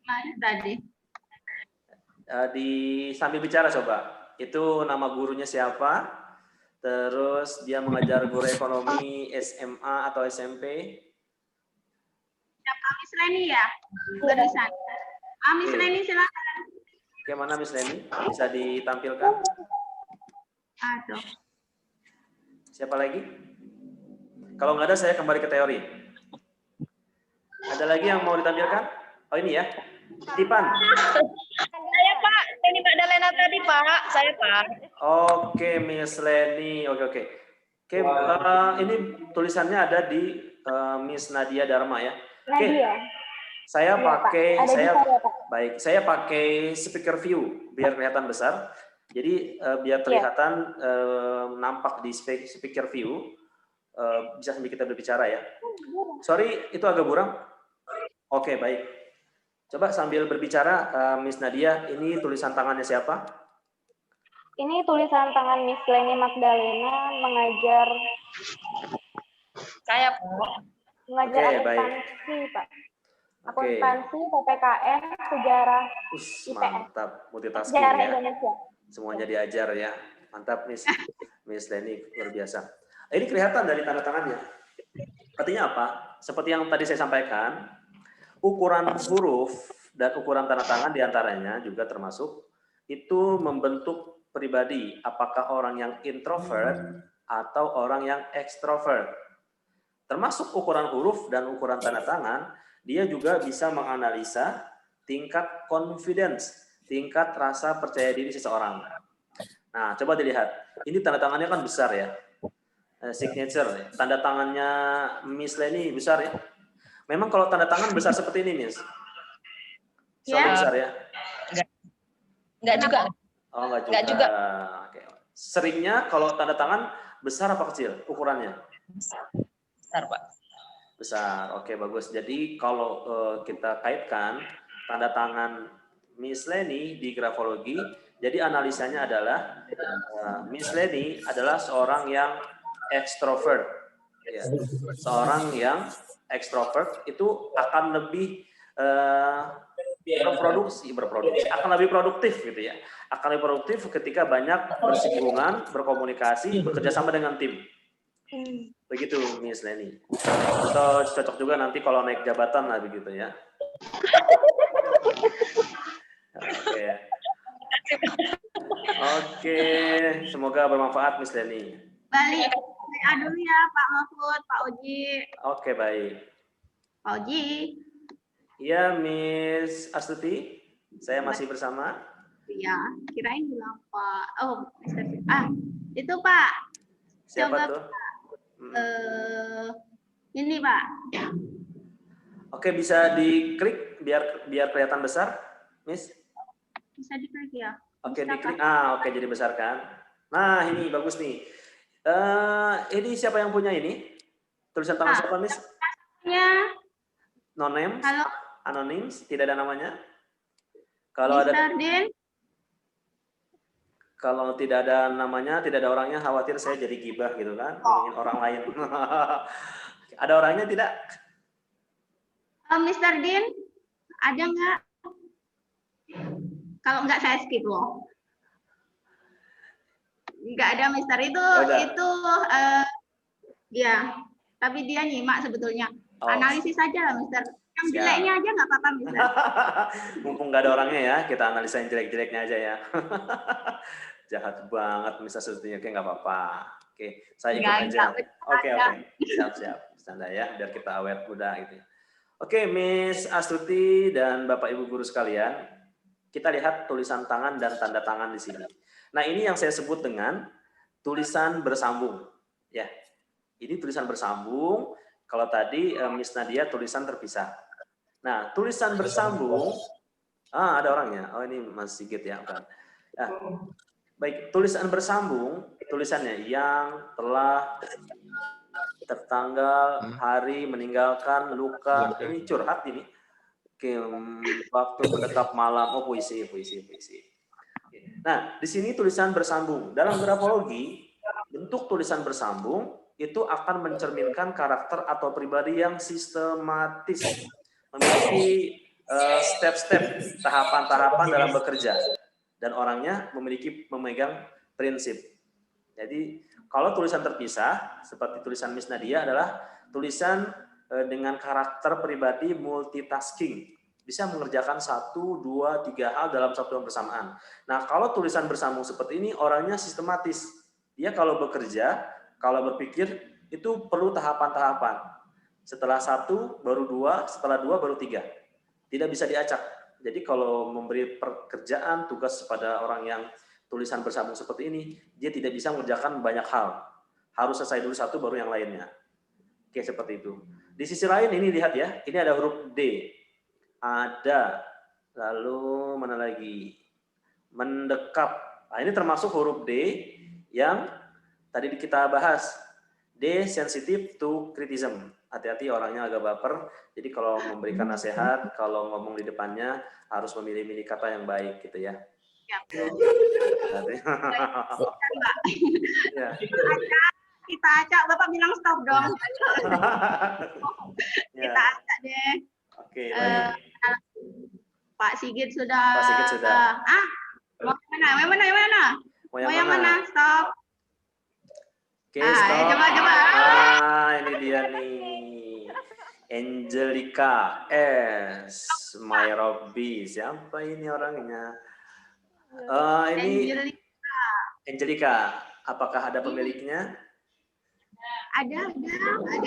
[SPEAKER 2] Mana tadi?
[SPEAKER 1] Sambil bicara coba. Itu nama gurunya siapa? Terus dia mengajar guru ekonomi SMA atau SMP?
[SPEAKER 2] Siapa Miss Leni ya? Barusan. Miss Leni silakan.
[SPEAKER 1] Bagaimana Miss Leni? Bisa ditampilkan?
[SPEAKER 2] Aduh.
[SPEAKER 1] Siapa lagi? Kalau nggak ada, saya kembali ke teori. Ada lagi yang mau ditampilkan? Oh ini ya, titipan.
[SPEAKER 3] Saya Pak, Leni Magdalena tadi Pak, saya Pak.
[SPEAKER 1] Oke, Miss Leni. Oke. Ini tulisannya ada di Miss Nadia Dharma ya. Oke.
[SPEAKER 6] Nadia.
[SPEAKER 1] Saya
[SPEAKER 6] Iya, Pak.
[SPEAKER 1] pakai
[SPEAKER 6] Ada di saya, Pak.
[SPEAKER 1] baik, saya pakai speaker view biar kelihatan besar. Jadi biar kelihatan nampak di speaker view, bisa sambil kita berbicara ya. Sorry, itu agak buram. Oke, baik. Coba sambil berbicara, Miss Nadia, ini tulisan tangannya siapa?
[SPEAKER 6] Ini tulisan tangan Miss Leni Magdalena mengajar
[SPEAKER 3] Saya, Pak.
[SPEAKER 6] mengajar
[SPEAKER 1] Oke, baik.
[SPEAKER 6] akuntansi, Pak.
[SPEAKER 1] Oke.
[SPEAKER 6] Akuntansi, PPKN, sejarah
[SPEAKER 1] Mantap, multitasking
[SPEAKER 6] sejarah
[SPEAKER 1] ya.
[SPEAKER 6] Indonesia.
[SPEAKER 1] Semuanya diajar ya. Mantap, Miss Leni, luar biasa. Ini kelihatan dari tanda tangannya. Artinya apa? Seperti yang tadi saya sampaikan, ukuran huruf dan ukuran tanda tangan diantaranya juga termasuk itu membentuk pribadi, apakah orang yang introvert atau orang yang ekstrovert. Termasuk ukuran huruf dan ukuran tanda tangan, dia juga bisa menganalisa tingkat confidence, tingkat rasa percaya diri seseorang. Nah, coba dilihat. Ini tanda tangannya kan besar ya. Signature. Tanda tangannya Miss Leni besar ya. Memang kalau tanda tangan besar seperti ini, Miss. Selalu
[SPEAKER 2] Ya.
[SPEAKER 1] besar ya?
[SPEAKER 3] Enggak juga.
[SPEAKER 1] Oh, enggak juga.
[SPEAKER 3] Enggak juga.
[SPEAKER 1] Oke. Seringnya kalau tanda tangan besar apa kecil ukurannya?
[SPEAKER 3] Besar, Pak.
[SPEAKER 1] Besar. Oke, bagus. Jadi kalau kita kaitkan tanda tangan Miss Leni di grafologi, jadi analisanya adalah Miss Leni adalah seorang yang ekstrovert. Ya. Seorang yang ekstrovert itu akan lebih berproduksi, akan lebih produktif gitu ya. Akan lebih produktif ketika banyak bersinggungan, berkomunikasi, bekerja sama dengan tim. Begitu Miss Leni. Atau cocok juga nanti kalau naik jabatan lah begitu ya. Oke. Oke, semoga bermanfaat Miss Leni.
[SPEAKER 2] Balik WA dulu ya Pak Mahfud, Pak Oji.
[SPEAKER 1] Oke, baik.
[SPEAKER 2] Pak Oji.
[SPEAKER 1] Iya, Miss Astuti, saya masih bersama.
[SPEAKER 2] Ya, kirain bilang Pak. Oh, Mister. Itu Pak.
[SPEAKER 1] Siapa
[SPEAKER 2] Coba,
[SPEAKER 1] tuh?
[SPEAKER 2] ini Pak.
[SPEAKER 1] Oke, bisa diklik biar kelihatan besar, Miss.
[SPEAKER 2] Bisa diklik ya.
[SPEAKER 1] Oke,
[SPEAKER 2] Bisa,
[SPEAKER 1] diklik.
[SPEAKER 2] Pak.
[SPEAKER 1] Oke, jadi besar kan. Nah, ini bagus nih. Ini siapa yang punya ini? Tulisan tangan siapa, Miss?
[SPEAKER 2] Ya.
[SPEAKER 1] No name?
[SPEAKER 2] Halo.
[SPEAKER 1] Anonim? Tidak ada namanya? Kalau ada,
[SPEAKER 2] Mr. Din.
[SPEAKER 1] kalau tidak ada namanya, tidak ada orangnya, khawatir saya jadi gibah gitu kan, ngomongin orang lain. Ada orangnya tidak?
[SPEAKER 2] Mr. Din, ada nggak? Kalau nggak saya skip loh. Nggak ada Mister itu ya, tapi dia nyimak sebetulnya.
[SPEAKER 1] Oh.
[SPEAKER 2] Analisis saja lah Mister. Yang
[SPEAKER 1] Siap.
[SPEAKER 2] jeleknya aja nggak apa-apa Mister.
[SPEAKER 1] Mumpung nggak ada orangnya ya, kita analisa yang jelek-jeleknya aja ya. Jahat banget Miss Astuti, oke nggak apa-apa. Oke, saya ikut aja. Oke, siap-siap. Bercanda ya, biar kita awet muda gitu. Oke, Miss Astuti dan Bapak Ibu guru sekalian, kita lihat tulisan tangan dan tanda tangan di sini. Nah, ini yang saya sebut dengan tulisan bersambung. Ya, ini tulisan bersambung. Kalau tadi Miss Nadia tulisan terpisah. Nah, tulisan bersambung, ada orangnya. Oh, ini Mas Sigit ya. Nah, baik, tulisan bersambung, tulisannya yang telah tertanggal hari meninggalkan luka. Ini curhat ini. Oke, waktu mendekap malam. Oh, puisi. Nah, di sini tulisan bersambung. Dalam grafologi, bentuk tulisan bersambung itu akan mencerminkan karakter atau pribadi yang sistematis, memiliki step-step, tahapan-tahapan dalam bekerja, dan orangnya memegang prinsip. Jadi, kalau tulisan terpisah, seperti tulisan Miss Nadia adalah tulisan dengan karakter pribadi multitasking, bisa mengerjakan 1, 2, 3 hal dalam satu yang bersamaan. Nah, kalau tulisan bersambung seperti ini, orangnya sistematis. Dia kalau bekerja, kalau berpikir, itu perlu tahapan-tahapan. Setelah 1, baru 2, setelah 2, baru 3. Tidak bisa diacak. Jadi kalau memberi pekerjaan, tugas kepada orang yang tulisan bersambung seperti ini, dia tidak bisa mengerjakan banyak hal. Harus selesai dulu satu, baru yang lainnya. Oke, seperti itu. Di sisi lain, ini lihat ya, ini ada huruf D. ada. Lalu mana lagi? Mendekap. Nah, ini termasuk huruf D yang tadi kita bahas. D sensitive to criticism. Hati-hati orangnya agak baper. Jadi kalau memberikan nasihat, kalau ngomong di depannya harus memilih-milih kata yang baik gitu ya. Ya.
[SPEAKER 2] Kita acak, Bapak bilang stop dong.
[SPEAKER 1] Ya.
[SPEAKER 2] Kita acak deh.
[SPEAKER 1] Oke, baik.
[SPEAKER 2] Pak Sigit sudah.
[SPEAKER 1] Pak Sigit sudah.
[SPEAKER 2] Mau yang mana?
[SPEAKER 1] Mau
[SPEAKER 2] Mau yang mana? Stop.
[SPEAKER 1] Oke, stop.
[SPEAKER 2] Coba.
[SPEAKER 1] Ini dia nih. Angelica S. My Robby. Siapa ini orangnya? Ini Angelica. Apakah ada pemiliknya?
[SPEAKER 2] Ada.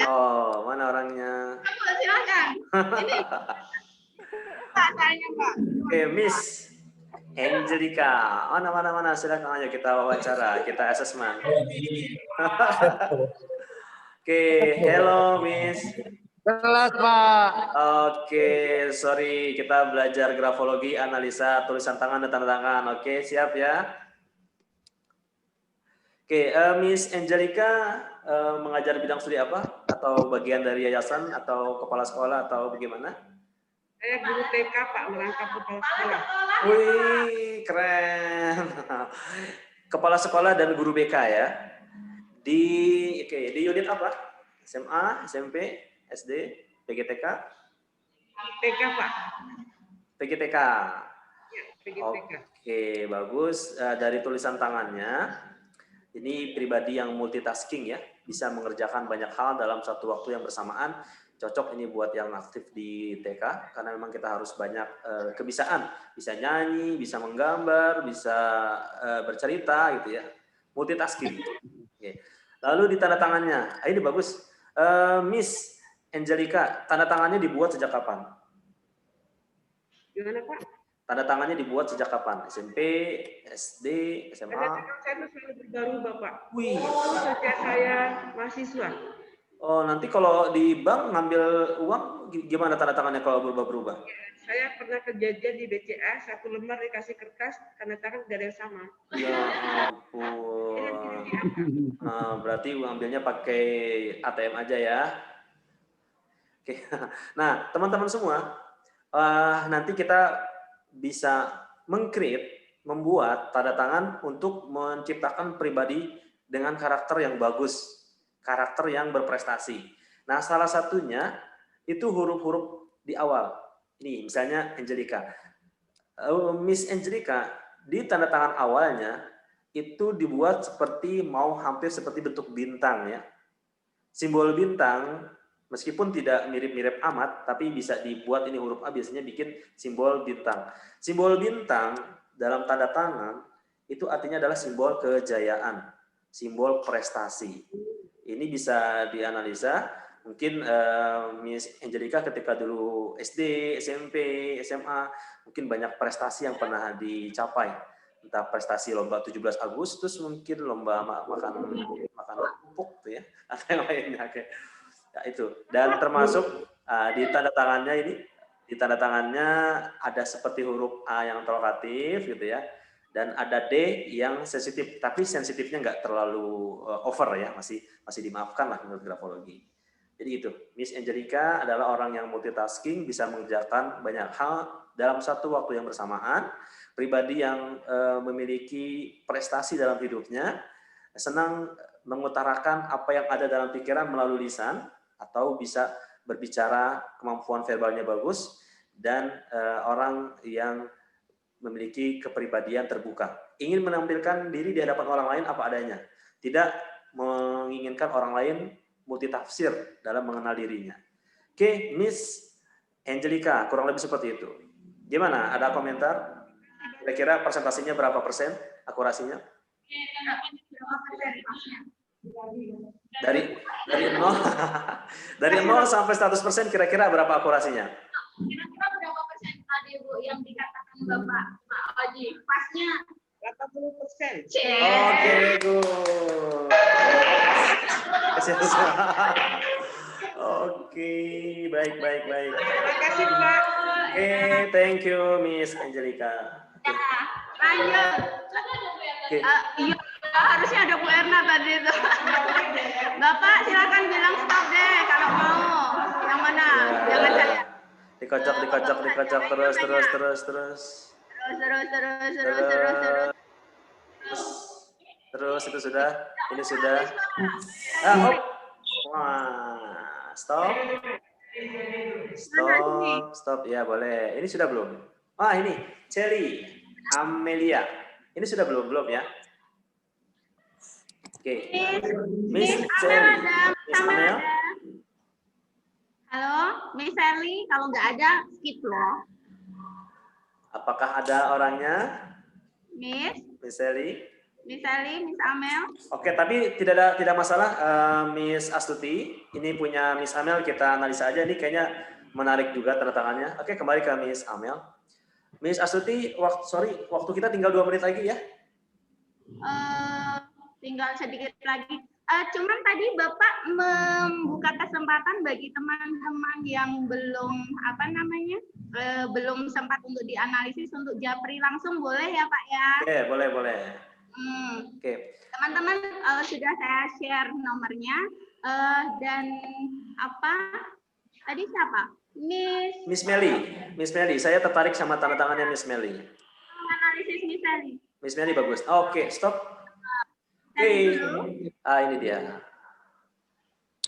[SPEAKER 1] Oh, mana orangnya?
[SPEAKER 2] Silakan. Ini. Pak, tanya, Pak.
[SPEAKER 1] Oke, Miss Angelica. Mana? Silakan aja kita wawancara, kita asesmen. Oke, hello Miss.
[SPEAKER 5] Kelas, Pak.
[SPEAKER 1] Oke, sorry, kita belajar grafologi, analisa tulisan tangan dan tanda tangan. Oke, siap ya? Oke, Miss Angelica mengajar bidang studi apa? Atau bagian dari yayasan atau kepala sekolah atau bagaimana?
[SPEAKER 7] Saya guru TK, Pak, merangkap kepala sekolah.
[SPEAKER 1] Wih, keren. Kepala sekolah dan guru BK ya. Di unit apa? SMA, SMP, SD, PGTK?
[SPEAKER 7] TK, Pak.
[SPEAKER 1] PGTK.
[SPEAKER 7] Ya, PGTK.
[SPEAKER 1] Oke, bagus. Dari tulisan tangannya, ini pribadi yang multitasking ya, bisa mengerjakan banyak hal dalam satu waktu yang bersamaan. Cocok ini buat yang aktif di TK, karena memang kita harus banyak kebiasaan. Bisa nyanyi, bisa menggambar, bisa bercerita gitu ya. Multitasking. Oke. Lalu di tanda tangannya, ini bagus. Miss Angelica, tanda tangannya dibuat sejak kapan?
[SPEAKER 7] Gimana, Pak?
[SPEAKER 1] Tanda tangannya dibuat sejak kapan? SMP, SD, SMA?
[SPEAKER 7] Tanda tangan saya itu selalu berubah-ubah, Pak.
[SPEAKER 1] Wih.
[SPEAKER 7] Sejak saya mahasiswa.
[SPEAKER 1] Oh, nanti kalau di bank ngambil uang gimana tanda tangannya kalau berubah-berubah?
[SPEAKER 7] Ya, saya pernah kejadian di BCA, satu lembar dikasih kertas, tanda tangan tidak ada yang sama.
[SPEAKER 1] Ya ampun. Berarti ngambilnya pakai ATM aja ya. Oke. Nah, teman-teman semua, nanti kita bisa membuat tanda tangan untuk menciptakan pribadi dengan karakter yang bagus. Karakter yang berprestasi. Nah, salah satunya itu huruf-huruf di awal. Ini misalnya Angelica. Miss Angelica, di tanda tangan awalnya itu dibuat seperti hampir seperti bentuk bintang ya. Simbol bintang meskipun tidak mirip-mirip amat, tapi bisa dibuat ini huruf A biasanya bikin simbol bintang. Simbol bintang dalam tanda tangan itu artinya adalah simbol kejayaan, simbol prestasi. Ini bisa dianalisa, mungkin Miss Angelica ketika dulu SD, SMP, SMA, mungkin banyak prestasi yang pernah dicapai. Entah prestasi lomba 17 Agustus, mungkin lomba makan pupuk tuh ya, atau yang lainnya. Ya, itu. Dan termasuk di tanda tangannya ini, di tanda tangannya ada seperti huruf A yang interrogatif gitu ya. Dan ada D yang sensitif, tapi sensitifnya nggak terlalu over ya, masih dimaafkan lah menurut grafologi. Jadi itu, Miss Angelica adalah orang yang multitasking, bisa mengerjakan banyak hal dalam satu waktu yang bersamaan, pribadi yang memiliki prestasi dalam hidupnya, senang mengutarakan apa yang ada dalam pikiran melalui lisan, atau bisa berbicara, kemampuan verbalnya bagus, dan orang yang memiliki kepribadian terbuka. Ingin menampilkan diri di hadapan orang lain apa adanya. Tidak menginginkan orang lain multitafsir dalam mengenal dirinya. Oke, Miss Angelica, kurang lebih seperti itu. Gimana? Ada komentar? Kira-kira presentasinya berapa persen akurasinya? Dari 0 dari 0 sampai 100% kira-kira berapa akurasinya?
[SPEAKER 2] Kira-kira berapa persen tadi Bu yang dikatakan Bapak Oji? Pasnya
[SPEAKER 7] 80%.
[SPEAKER 1] Oke, good. Oke, baik, baik, baik.
[SPEAKER 7] Terima kasih Pak.
[SPEAKER 1] Oke, thank you, Miss Angelica. Oke.
[SPEAKER 2] Lanjut.
[SPEAKER 1] Oke.
[SPEAKER 2] Iya, harusnya ada Bu Erna tadi itu. Bapak silakan bilang stop deh kalau mau. Yang mana? Jangan saya.
[SPEAKER 1] Dikocok, terus. Terus itu sudah, ini sudah. Hop. Wah, stop. Stop. Ya boleh. Ini sudah belum? Wah ini, Celi, Amelia. Ini sudah belum ya? Oke. Miss Celi, Miss Amel.
[SPEAKER 2] Halo, Miss Sally. Kalau nggak ada, skip loh.
[SPEAKER 1] Apakah ada orangnya?
[SPEAKER 2] Miss
[SPEAKER 1] Sally?
[SPEAKER 2] Miss Sally, Miss Amel.
[SPEAKER 1] Oke, tapi tidak masalah, Miss Astuti. Ini punya Miss Amel, kita analisa aja. Ini kayaknya menarik juga tanda tangannya. Oke, kembali ke Miss Amel. Miss Astuti, waktu kita tinggal 2 menit lagi ya.
[SPEAKER 2] Tinggal sedikit lagi. Cuman tadi Bapak membuka kesempatan bagi teman-teman yang belum belum sempat untuk dianalisis untuk japri langsung, boleh ya Pak ya?
[SPEAKER 1] Oke, boleh. Oke.
[SPEAKER 2] Teman-teman sudah saya share nomornya dan tadi siapa?
[SPEAKER 1] Miss Meli, saya tertarik sama tanda tangannya Miss Meli.
[SPEAKER 2] Analisis Miss Meli.
[SPEAKER 1] Miss Meli bagus. Oke, stop. Oke. Ini dia.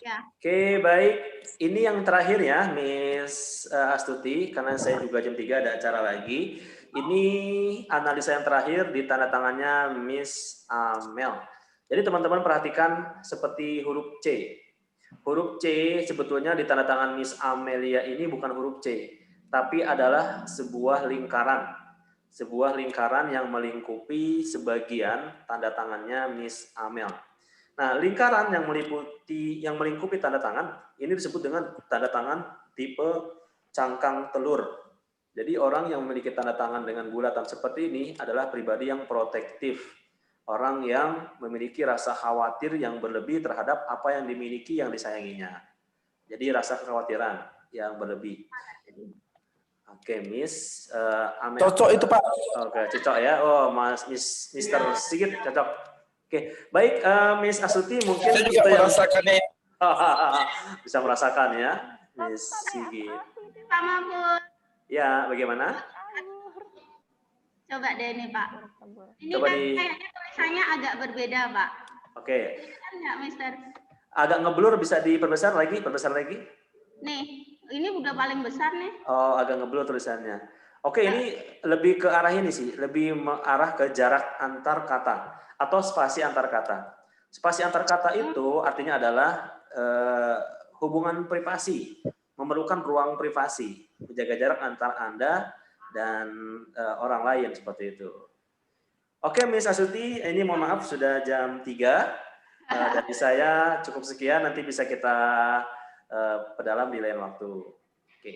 [SPEAKER 2] Ya.
[SPEAKER 1] Oke, baik. Ini yang terakhir ya, Miss Astuti, karena saya juga jam 3 ada acara lagi. Ini analisa yang terakhir di tanda tangannya Miss Amel. Jadi teman-teman perhatikan seperti huruf C. Huruf C sebetulnya di tanda tangan Miss Amelia ini bukan huruf C, tapi adalah sebuah lingkaran. Sebuah lingkaran yang melingkupi sebagian tanda tangannya Miss Amel. Nah, lingkaran yang melingkupi tanda tangan ini disebut dengan tanda tangan tipe cangkang telur. Jadi orang yang memiliki tanda tangan dengan bulatan seperti ini adalah pribadi yang protektif. Orang yang memiliki rasa khawatir yang berlebih terhadap apa yang dimiliki yang disayanginya. Jadi rasa kekhawatiran yang berlebih. Oke, Miss Amel.
[SPEAKER 4] Cocok itu Pak.
[SPEAKER 1] Oke, cocok ya. Oh, Mr. Sigit cocok. Oke, baik, Miss Astuti mungkin
[SPEAKER 4] Saya juga merasakannya.
[SPEAKER 1] bisa merasakan ya, Miss Sigit.
[SPEAKER 2] Sama Pun.
[SPEAKER 1] Ya, bagaimana?
[SPEAKER 2] Coba deh nih Pak. Ini
[SPEAKER 1] Coba
[SPEAKER 2] kan kayaknya tulisannya agak berbeda Pak.
[SPEAKER 1] Oke.
[SPEAKER 2] Kan nggak, Mister?
[SPEAKER 1] Agak ngeblur, bisa diperbesar lagi,
[SPEAKER 2] Nih, ini udah paling besar nih.
[SPEAKER 1] Oh, agak ngeblur tulisannya. Oke, ini lebih ke arah ini sih, lebih mengarah ke jarak antar kata atau spasi antar kata. Spasi antar kata itu artinya adalah hubungan privasi, memerlukan ruang privasi, menjaga jarak antar Anda dan orang lain seperti itu. Oke, Miss Astuti, ini mohon maaf sudah jam 3. Dari saya cukup sekian, nanti bisa kita perdalam di lain waktu. Oke.